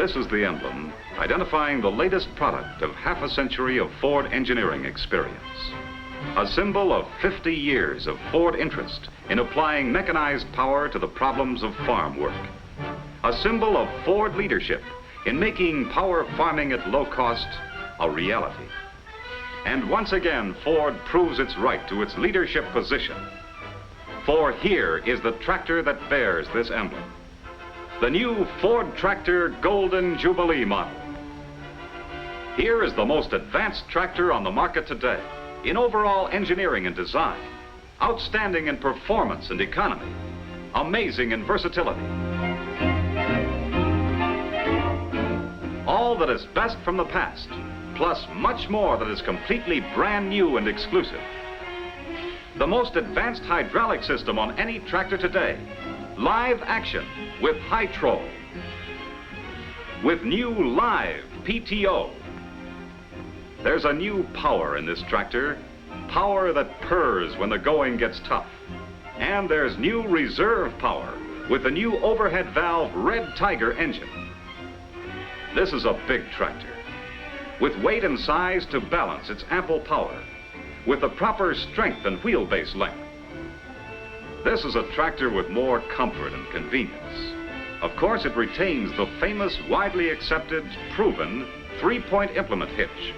This is the emblem identifying the latest product of half a century of Ford engineering experience. A symbol of 50 years of Ford interest in applying mechanized power to the problems of farm work. A symbol of Ford leadership in making power farming at low cost a reality. And once again, Ford proves its right to its leadership position. For here is the tractor that bears this emblem. The new Ford Tractor Golden Jubilee model. Here is the most advanced tractor on the market today in overall engineering and design, outstanding in performance and economy, amazing in versatility. All that is best from the past, plus much more that is completely brand new and exclusive. The most advanced hydraulic system on any tractor today, live action with Throttle, with new live PTO. There's a new power in this tractor, power that purrs when the going gets tough. And there's new reserve power with the new overhead valve Red Tiger engine. This is a big tractor, with weight and size to balance its ample power, with the proper strength and wheelbase length. This is a tractor with more comfort and convenience. Of course, it retains the famous, widely accepted, proven three-point implement hitch,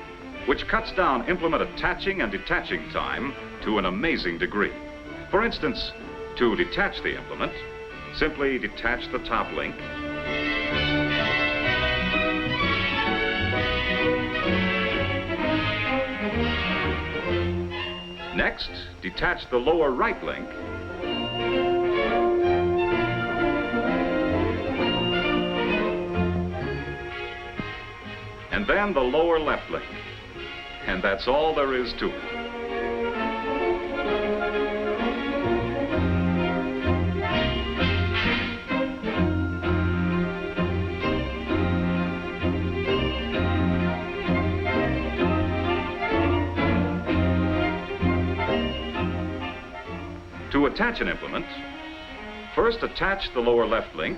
which cuts down implement attaching and detaching time to an amazing degree. For instance, to detach the implement, simply detach the top link, next, detach the lower right link, and then the lower left link. And that's all there is to it. To attach an implement, first attach the lower left link,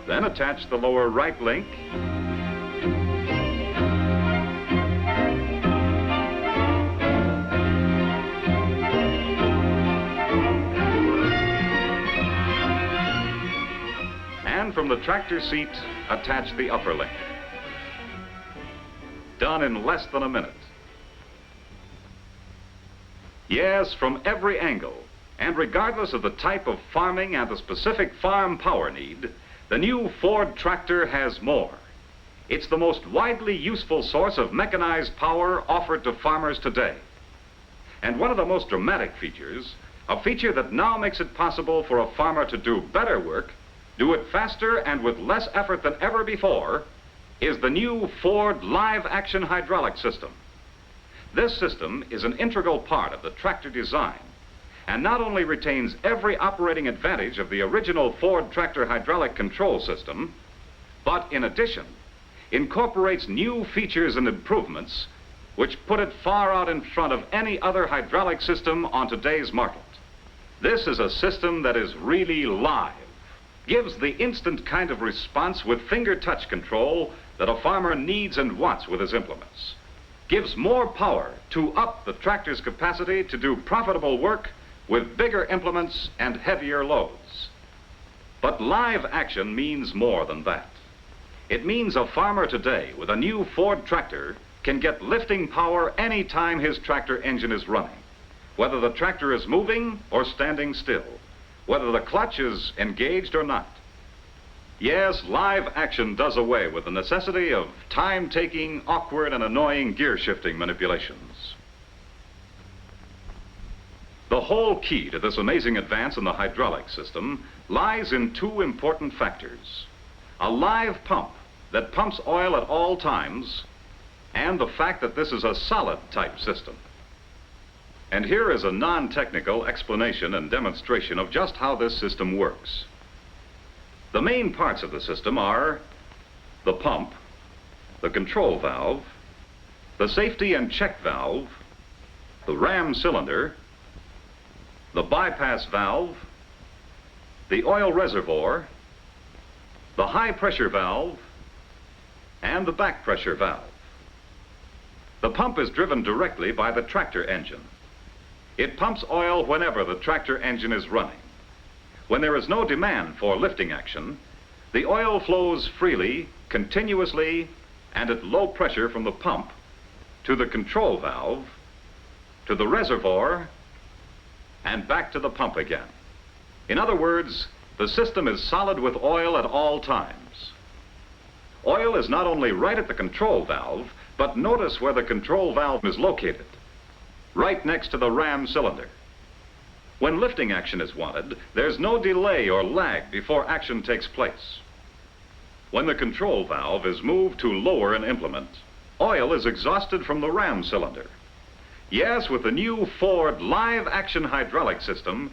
then attach the lower right link, and from the tractor seat, attach the upper link. Done in less than a minute. Yes, from every angle, and regardless of the type of farming and the specific farm power need, the new Ford tractor has more. It's the most widely useful source of mechanized power offered to farmers today. And one of the most dramatic features, a feature that now makes it possible for a farmer to do better work, do it faster and with less effort than ever before, is the new Ford live action hydraulic system. This system is an integral part of the tractor design, and not only retains every operating advantage of the original Ford tractor hydraulic control system, but in addition, incorporates new features and improvements which put it far out in front of any other hydraulic system on today's market. This is a system that is really live, gives the instant kind of response with finger touch control that a farmer needs and wants with his implements, gives more power to up the tractor's capacity to do profitable work with bigger implements and heavier loads. But live action means more than that. It means a farmer today with a new Ford tractor can get lifting power any time his tractor engine is running, whether the tractor is moving or standing still, whether the clutch is engaged or not. Yes, live action does away with the necessity of time-taking, awkward, and annoying gear shifting manipulations. The whole key to this amazing advance in the hydraulic system lies in two important factors: a live pump that pumps oil at all times, and the fact that this is a solid type system. And here is a non-technical explanation and demonstration of just how this system works. The main parts of the system are the pump, the control valve, the safety and check valve, the ram cylinder, the bypass valve, the oil reservoir, the high pressure valve, and the back pressure valve. The pump is driven directly by the tractor engine. It pumps oil whenever the tractor engine is running. When there is no demand for lifting action, the oil flows freely, continuously, and at low pressure from the pump to the control valve, to the reservoir, and back to the pump again. In other words, the system is solid with oil at all times. Oil is not only right at the control valve, but notice where the control valve is located, right next to the ram cylinder. When lifting action is wanted, there's no delay or lag before action takes place. When the control valve is moved to lower an implement, oil is exhausted from the ram cylinder. Yes, with the new Ford live action hydraulic system,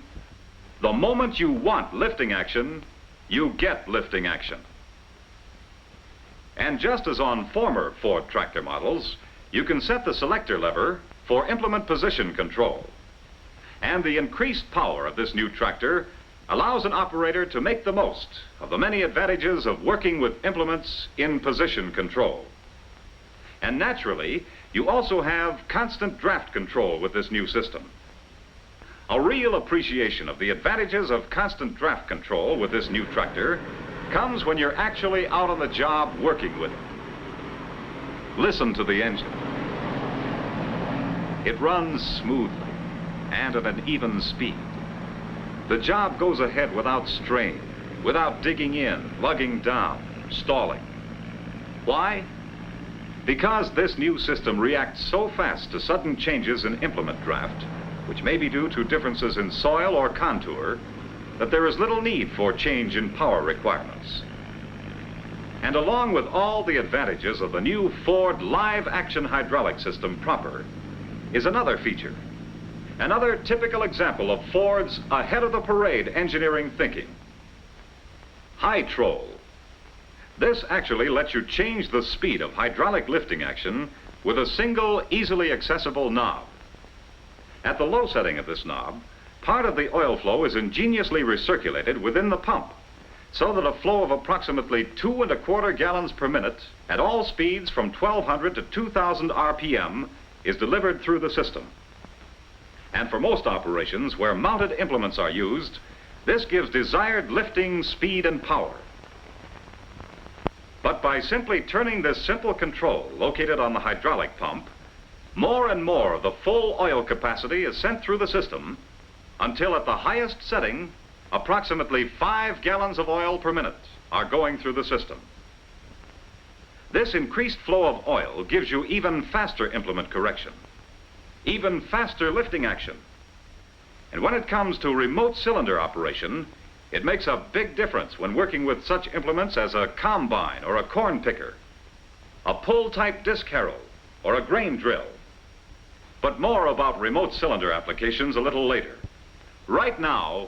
the moment you want lifting action, you get lifting action. And just as on former Ford tractor models, you can set the selector lever for implement position control. And the increased power of this new tractor allows an operator to make the most of the many advantages of working with implements in position control. And naturally, you also have constant draft control with this new system. A real appreciation of the advantages of constant draft control with this new tractor comes when you're actually out on the job working with it. Listen to the engine. It runs smoothly and at an even speed. The job goes ahead without strain, without digging in, lugging down, stalling. Why? Because this new system reacts so fast to sudden changes in implement draft, which may be due to differences in soil or contour, that there is little need for change in power requirements. And along with all the advantages of the new Ford live action hydraulic system proper is another feature, another typical example of Ford's ahead of the parade engineering thinking. High Troll. This actually lets you change the speed of hydraulic lifting action with a single easily accessible knob. At the low setting of this knob, part of the oil flow is ingeniously recirculated within the pump, so that a flow of approximately 2¼ gallons per minute at all speeds from 1200 to 2000 RPM is delivered through the system. And for most operations where mounted implements are used, this gives desired lifting speed and power. But by simply turning this simple control located on the hydraulic pump, more and more of the full oil capacity is sent through the system until at the highest setting, approximately 5 gallons of oil per minute are going through the system. This increased flow of oil gives you even faster implement correction, even faster lifting action. And when it comes to remote cylinder operation, it makes a big difference when working with such implements as a combine or a corn picker, a pull-type disc harrow, or a grain drill. But more about remote cylinder applications a little later. Right now,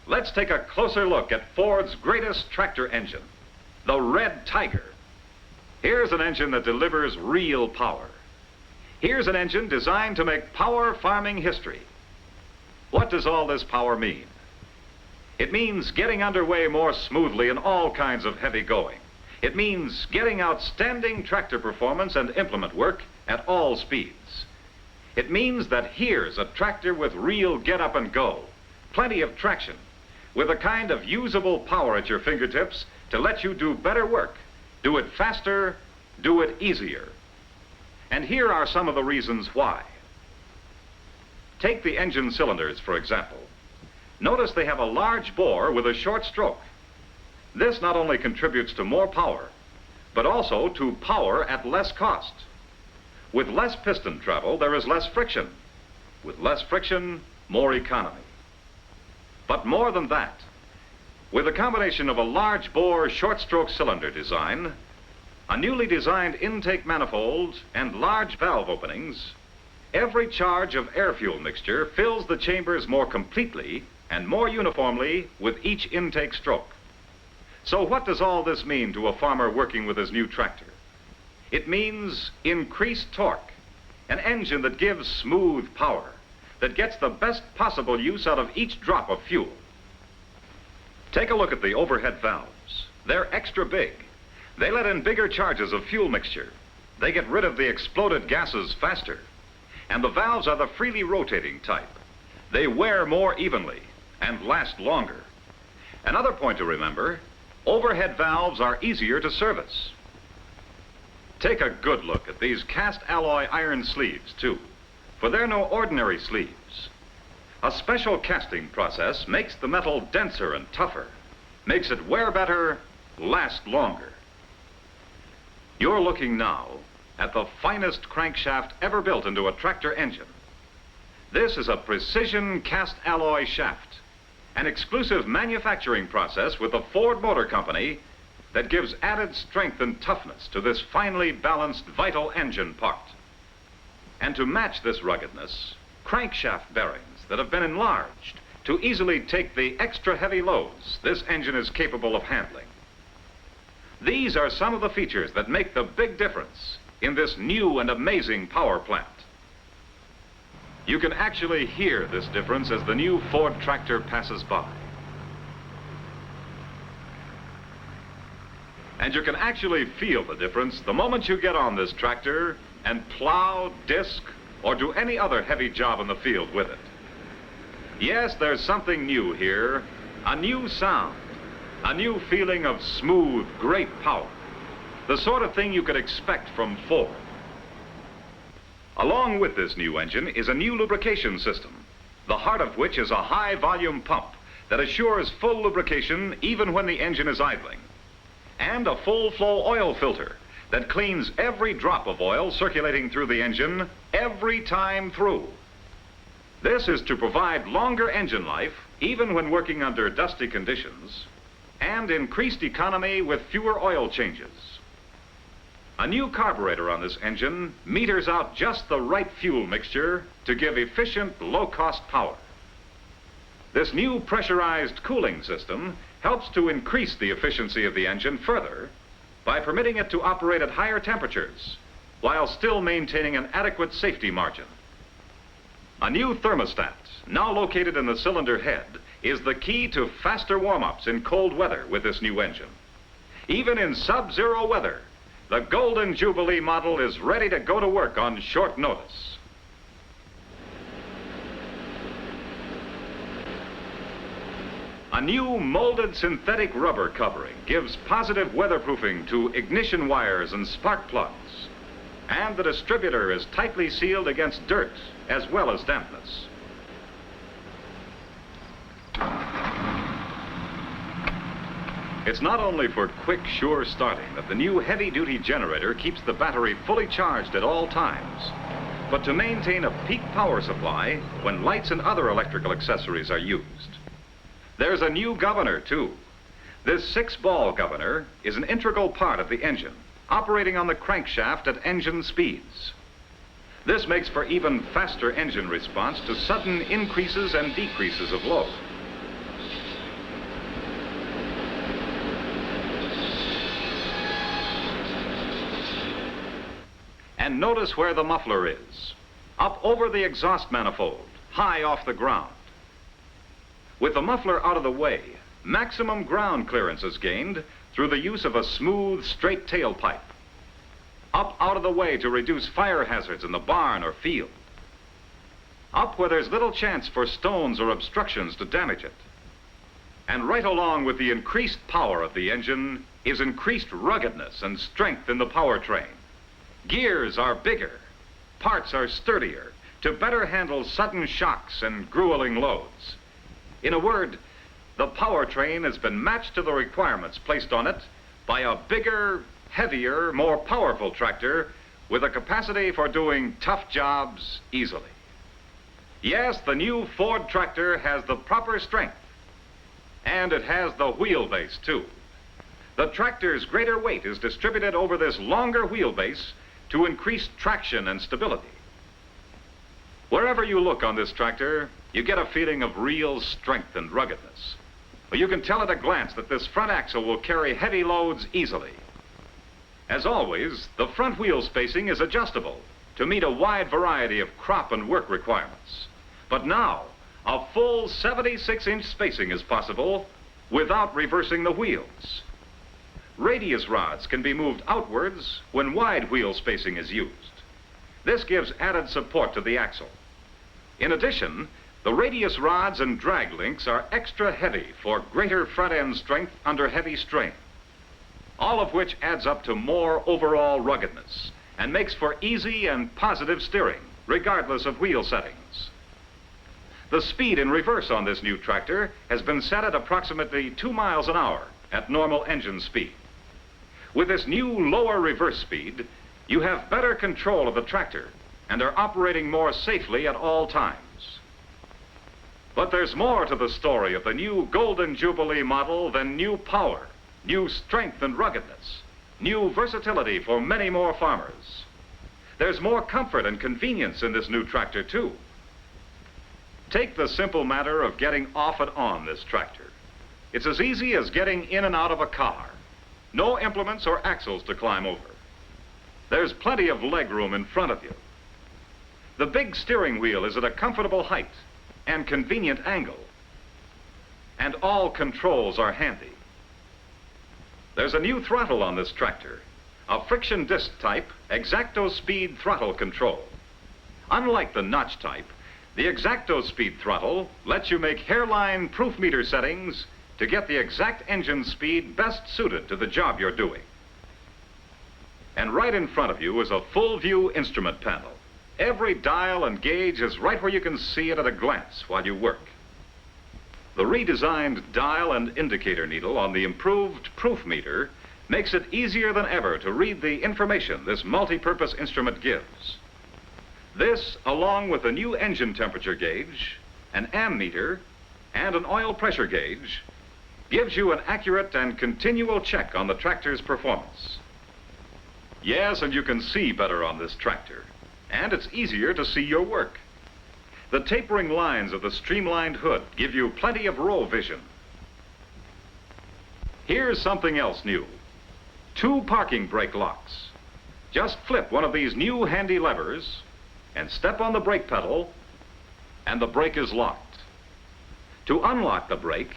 let's take a closer look at Ford's greatest tractor engine, the Red Tiger. Here's an engine that delivers real power. Here's an engine designed to make power farming history. What does all this power mean? It means getting underway more smoothly in all kinds of heavy going. It means getting outstanding tractor performance and implement work at all speeds. It means that here's a tractor with real get up and go, plenty of traction, with a kind of usable power at your fingertips to let you do better work, do it faster, do it easier. And here are some of the reasons why. Take the engine cylinders, for example. Notice they have a large bore with a short stroke. This not only contributes to more power, but also to power at less cost. With less piston travel, there is less friction. With less friction, more economy. But more than that, with a combination of a large bore short stroke cylinder design, a newly designed intake manifold, and large valve openings, every charge of air fuel mixture fills the chambers more completely and more uniformly with each intake stroke. So what does all this mean to a farmer working with his new tractor? It means increased torque, an engine that gives smooth power, that gets the best possible use out of each drop of fuel. Take a look at the overhead valves. They're extra big. They let in bigger charges of fuel mixture. They get rid of the exploded gases faster. And the valves are the freely rotating type. They wear more evenly and last longer. Another point to remember, overhead valves are easier to service. Take a good look at these cast alloy iron sleeves, too, for they're no ordinary sleeves. A special casting process makes the metal denser and tougher, makes it wear better, last longer. You're looking now at the finest crankshaft ever built into a tractor engine. This is a precision cast alloy shaft, an exclusive manufacturing process with the Ford Motor Company that gives added strength and toughness to this finely balanced vital engine part. And to match this ruggedness, crankshaft bearings that have been enlarged to easily take the extra heavy loads this engine is capable of handling. These are some of the features that make the big difference in this new and amazing power plant. You can actually hear this difference as the new Ford tractor passes by. And you can actually feel the difference the moment you get on this tractor and plow, disc, or do any other heavy job in the field with it. Yes, there's something new here, a new sound, a new feeling of smooth, great power, the sort of thing you could expect from Ford. Along with this new engine is a new lubrication system, the heart of which is a high-volume pump that assures full lubrication even when the engine is idling, and a full-flow oil filter that cleans every drop of oil circulating through the engine every time through. This is to provide longer engine life even when working under dusty conditions, and increased economy with fewer oil changes. A new carburetor on this engine meters out just the right fuel mixture to give efficient, low-cost power. This new pressurized cooling system helps to increase the efficiency of the engine further by permitting it to operate at higher temperatures while still maintaining an adequate safety margin. A new thermostat, now located in the cylinder head, is the key to faster warm-ups in cold weather with this new engine. Even in sub-zero weather, the Golden Jubilee model is ready to go to work on short notice. A new molded synthetic rubber covering gives positive weatherproofing to ignition wires and spark plugs. And the distributor is tightly sealed against dirt as well as dampness. It's not only for quick, sure starting that the new heavy-duty generator keeps the battery fully charged at all times, but to maintain a peak power supply when lights and other electrical accessories are used. There's a new governor, too. This 6-ball governor is an integral part of the engine, operating on the crankshaft at engine speeds. This makes for even faster engine response to sudden increases and decreases of load. And notice where the muffler is, up over the exhaust manifold, high off the ground. With the muffler out of the way, maximum ground clearance is gained through the use of a smooth, straight tailpipe. Up out of the way to reduce fire hazards in the barn or field. Up where there's little chance for stones or obstructions to damage it. And right along with the increased power of the engine is increased ruggedness and strength in the powertrain. Gears are bigger, parts are sturdier to better handle sudden shocks and grueling loads. In a word, the powertrain has been matched to the requirements placed on it by a bigger, heavier, more powerful tractor with a capacity for doing tough jobs easily. Yes, the new Ford tractor has the proper strength, and it has the wheelbase too. The tractor's greater weight is distributed over this longer wheelbase to increase traction and stability. Wherever you look on this tractor, you get a feeling of real strength and ruggedness. Well, you can tell at a glance that this front axle will carry heavy loads easily. As always, the front wheel spacing is adjustable to meet a wide variety of crop and work requirements. But now, a full 76-inch spacing is possible without reversing the wheels. Radius rods can be moved outwards when wide wheel spacing is used. This gives added support to the axle. In addition, the radius rods and drag links are extra heavy for greater front end strength under heavy strain, all of which adds up to more overall ruggedness and makes for easy and positive steering, regardless of wheel settings. The speed in reverse on this new tractor has been set at approximately 2 miles an hour at normal engine speed. With this new lower reverse speed, you have better control of the tractor and are operating more safely at all times. But there's more to the story of the new Golden Jubilee model than new power, new strength and ruggedness, new versatility for many more farmers. There's more comfort and convenience in this new tractor, too. Take the simple matter of getting off and on this tractor. It's as easy as getting in and out of a car. No implements or axles to climb over. There's plenty of leg room in front of you. The big steering wheel is at a comfortable height and convenient angle. And all controls are handy. There's a new throttle on this tractor, a friction disc type X-Acto speed throttle control. Unlike the notch type, the X-Acto speed throttle lets you make hairline proof meter settings to get the exact engine speed best suited to the job you're doing. And right in front of you is a full view instrument panel. Every dial and gauge is right where you can see it at a glance while you work. The redesigned dial and indicator needle on the improved proof meter makes it easier than ever to read the information this multi-purpose instrument gives. This, along with a new engine temperature gauge, an ammeter, and an oil pressure gauge, gives you an accurate and continual check on the tractor's performance. Yes, and you can see better on this tractor, and it's easier to see your work. The tapering lines of the streamlined hood give you plenty of row vision. Here's something else new. 2 parking brake locks. Just flip one of these new handy levers and step on the brake pedal, and the brake is locked. To unlock the brake,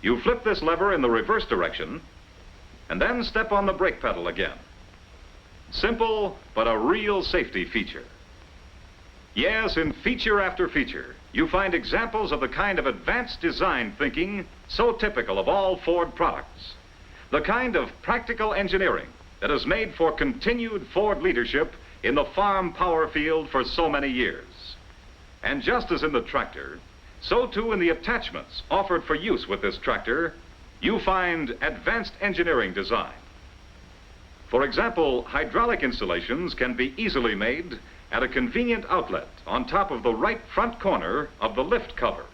you flip this lever in the reverse direction and then step on the brake pedal again. Simple, but a real safety feature. Yes, in feature after feature, you find examples of the kind of advanced design thinking so typical of all Ford products. The kind of practical engineering that has made for continued Ford leadership in the farm power field for so many years. And just as in the tractor, so too in the attachments offered for use with this tractor, you find advanced engineering design. For example, hydraulic installations can be easily made at a convenient outlet on top of the right front corner of the lift cover.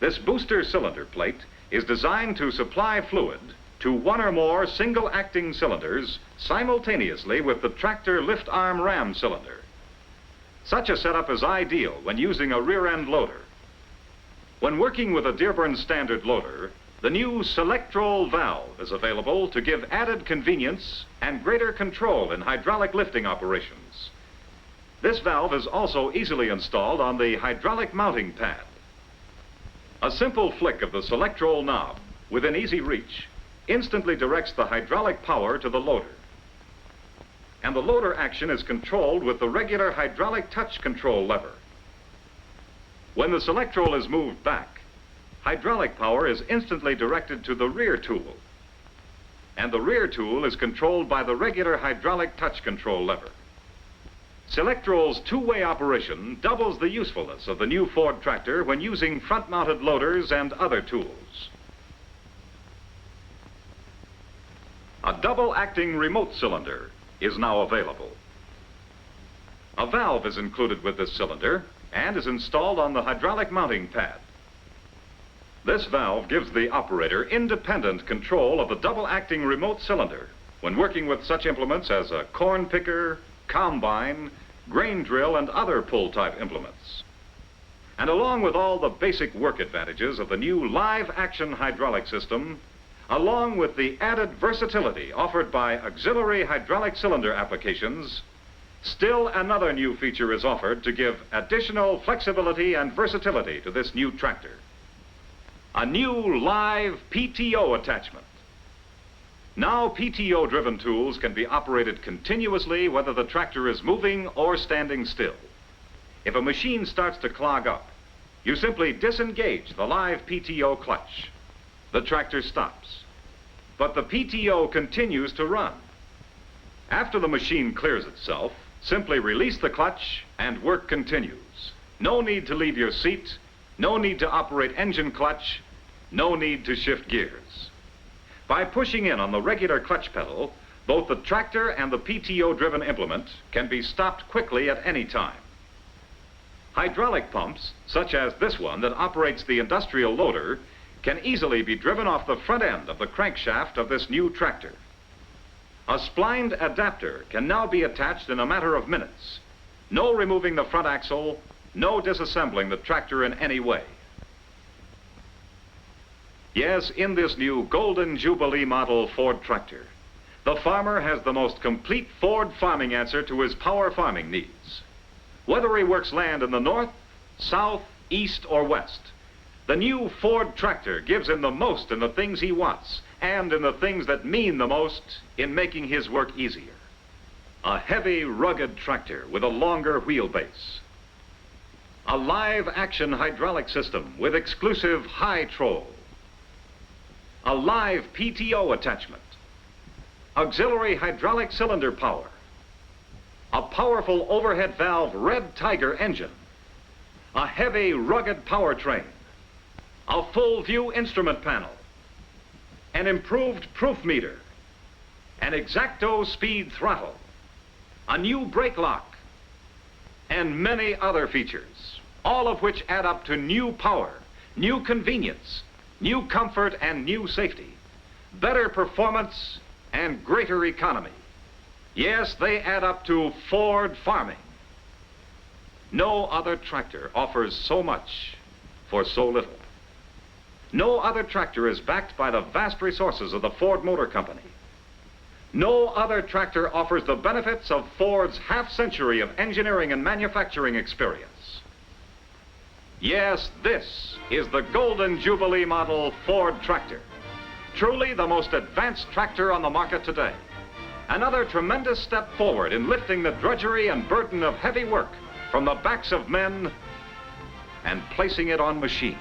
This booster cylinder plate is designed to supply fluid to 1 or more single-acting cylinders simultaneously with the tractor lift arm ram cylinder. Such a setup is ideal when using a rear-end loader. When working with a Dearborn standard loader, the new Selectro Valve is available to give added convenience and greater control in hydraulic lifting operations. This valve is also easily installed on the hydraulic mounting pad. A simple flick of the Selectro knob within easy reach instantly directs the hydraulic power to the loader. And the loader action is controlled with the regular hydraulic touch control lever. When the Selectro is moved back, hydraulic power is instantly directed to the rear tool. And the rear tool is controlled by the regular hydraulic touch control lever. Selectro's two-way operation doubles the usefulness of the new Ford tractor when using front-mounted loaders and other tools. A double-acting remote cylinder is now available. A valve is included with this cylinder and is installed on the hydraulic mounting pad. This valve gives the operator independent control of the double-acting remote cylinder when working with such implements as a corn picker, combine, grain drill, and other pull-type implements. And along with all the basic work advantages of the new live-action hydraulic system, along with the added versatility offered by auxiliary hydraulic cylinder applications, Still another new feature is offered to give additional flexibility and versatility to this new tractor. A new live PTO attachment. Now PTO-driven tools can be operated continuously whether the tractor is moving or standing still. If a machine starts to clog up, you simply disengage the live PTO clutch. The tractor stops, but the PTO continues to run. After the machine clears itself, simply release the clutch and work continues. No need to leave your seat, no need to operate engine clutch, no need to shift gears. By pushing in on the regular clutch pedal, both the tractor and the PTO-driven implement can be stopped quickly at any time. Hydraulic pumps, such as this one that operates the industrial loader, can easily be driven off the front end of the crankshaft of this new tractor. A splined adapter can now be attached in a matter of minutes. No removing the front axle, no disassembling the tractor in any way. Yes, in this new Golden Jubilee model Ford tractor, the farmer has the most complete Ford farming answer to his power farming needs. Whether he works land in the north, south, east, or west, the new Ford tractor gives him the most in the things he wants and in the things that mean the most in making his work easier. A heavy, rugged tractor with a longer wheelbase. A live action hydraulic system with exclusive high troll. A live PTO attachment. Auxiliary hydraulic cylinder power. A powerful overhead valve Red Tiger engine. A heavy, rugged powertrain. A full view instrument panel. An improved proof meter. An X-Acto speed throttle. A new brake lock. And many other features, all of which add up to new power, new convenience, new comfort, and new safety, better performance, and greater economy. Yes, they add up to Ford farming. No other tractor offers so much for so little. No other tractor is backed by the vast resources of the Ford Motor Company. No other tractor offers the benefits of Ford's half-century of engineering and manufacturing experience. Yes, this is the Golden Jubilee model Ford tractor. Truly the most advanced tractor on the market today. Another tremendous step forward in lifting the drudgery and burden of heavy work from the backs of men and placing it on machines.